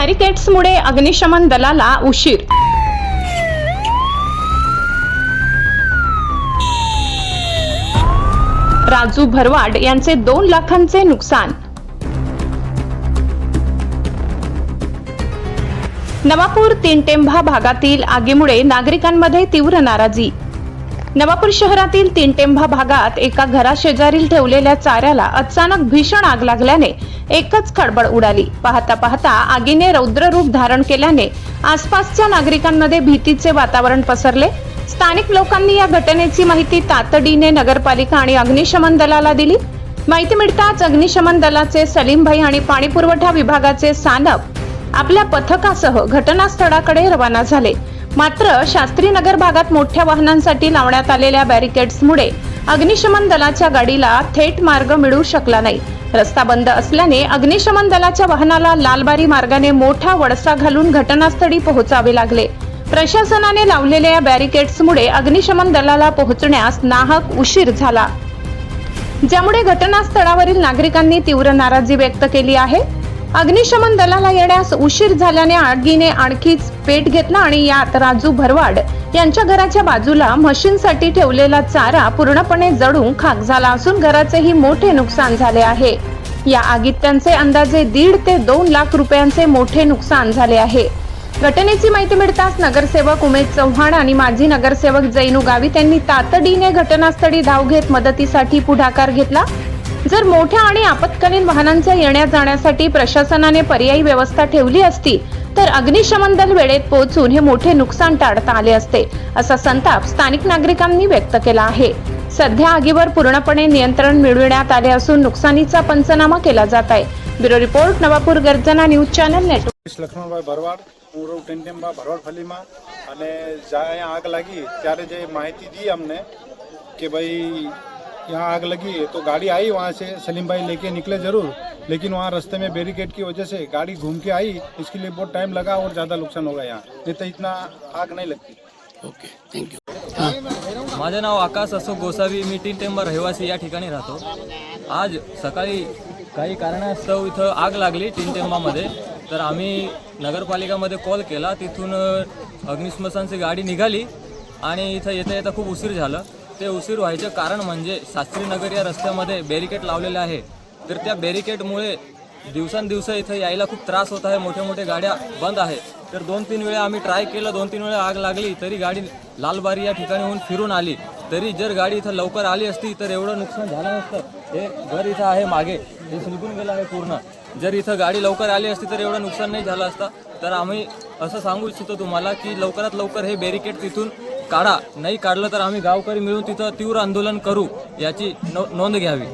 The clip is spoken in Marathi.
बॅरिकेड्समुळे अग्निशमन दलाला उशीर। राजू भरवाड यांचे 2 लाखांचे नुकसान। नवापूर तीनटेंभा भागातील आगीमुळे नागरिकांमध्ये तीव्र नाराजी। नवापूर शहरातील तीनटेंभा भागात एका घराशेजारील ठेवलेल्या चाऱ्याला अचानक भीषण आग लागल्याने एकच खळबळ उडाली। पाहता पाहता आगीने रौद्र रूप धारण केल्याने आसपासच्या नागरिकांमध्ये भीतीचे वातावरण पसरले। स्थानिक लोकांनी या घटनेची माहिती तातडीने नगरपालिका आणि अग्निशमन दलाला दिली। माहिती मिळताच अग्निशमन दलाचे सलीमभाई आणि पाणीपुरवठा विभागाचे सानप आपल्या पथकासह घटनास्थळाकडे रवाना झाले। मात्र शास्त्रीनगर भागात मोठ्या वाहनांसाठी लावण्यात आलेल्या बॅरिकेड्समुळे अग्निशमन दलाच्या गाडीला थेट मार्ग मिळू शकला नाही। रस्ता बंद असल्याने अग्निशमन दलाच्या वाहनाला लालबारी मार्गाने मोठा वळसा घालून घटनास्थळी पोहोचावे लागले। प्रशासनाने लावलेल्या या बॅरिकेड्समुळे अग्निशमन दलाला पोहोचण्यास नाहक उशीर झाला, ज्यामुळे घटनास्थळावरील नागरिकांनी तीव्र नाराजी व्यक्त केली आहे। अग्निशमन दलाला येण्यास उशीर झाल्याने आगीने आणखीच पेट घेतला आणि यात राजू भरवाड यांच्या घराच्या बाजूला म्हशींसाठी ठेवलेला चारा पूर्णपणे जळून खाक झाला असून घराचेही मोठे नुकसान झाले आहे। या आगीत त्यांचे अंदाजे 1.5 ते 2 लाख रुपयांचे मोठे नुकसान झाले आहे। घटनेची माहिती मिळताच नगरसेवक उमेश चव्हाण आणि माजी नगरसेवक जैनू गावित यांनी तातडीने घटनास्थळी धाव घेत मदतीसाठी पुढाकार घेतला। जर मोठ्या आणि आपत्कालीन वाहनांच्या येण्या जाण्यासाठी प्रशासनाने पर्यायी व्यवस्था ठेवली असती तर अग्निशमन दल वेळेत पोहोचून हे मोठे नुकसान टाळता आले असते, असा संताप स्थानिक नागरिकांनी व्यक्त केला आहे। सध्या आगीवर पूर्णपणे नियंत्रण मिळविण्यात आले असून नुकसानीचा पंचनामा केला जात आहे। ब्युरो रिपोर्ट, नवापूर गर्जना news channel network. Laxmanbhai Bharwad, पूर्व टेंटेंबा भरवाड फलीमा અને જ્યાં આગ લાગી ત્યારે જે માહિતી दी हमने कि भाई यहाँ आग लगी है, तो गाड़ी आई वहाँ से, सलीम भाई लेके निकले जरूर, लेकिन वहाँ रास्ते में बैरिकेड की वजह से गाड़ी घूम के आई, इसके लिए बहुत टाइम लगा और ज़्यादा नुकसान होगा यहाँ, नहीं तो इतना आग नहीं लगती। Okay, thank you. माझे नाव आकाश अशोक गोसावी, मी तीनटेंबा रहिवासी या ठिकाणी राहतो। आज सकाळी काही कारणास्तव इथं आग लागली तीनटेंबामध्ये, तर आम्ही नगरपालिकामध्ये कॉल केला। तिथून अग्निशमनाची गाडी निघाली आणि इथं येता येता खूप उशीर झाला। ते उशीर व्हायचं कारण म्हणजे शास्त्रीनगर या रस्त्यामध्ये बॅरिकेड लावलेले आहे, तर त्या बॅरिकेडमुळे दिवसांदिवस इथं यायला खूप त्रास होत आहे। मोठ्या मोठ्या गाड्या बंद आहे, तर 2-3 वेळा आम्ही ट्राय केलं, 2-3 वेळा आग लागली तरी गाडी लालबारी या ठिकाणीहून फिरून आली। तरी जर गाडी इथं लवकर आली असती तर एवढं नुकसान झालं नसतं। हे घर इथं आहे मागे, हे सुलगून गेलं आहे पूर्ण। जर इथं गाडी लवकर आली असती तर एवढं नुकसान नाही झालं असतं। तर आम्ही असं सांगू इच्छितो तुम्हाला की लवकरात लवकर हे बॅरिकेड तिथून काढा, नाही काढलं तर आम्ही गावकरी मिळून तिथं तीव्र आंदोलन करू, याची नोंद घ्यावी।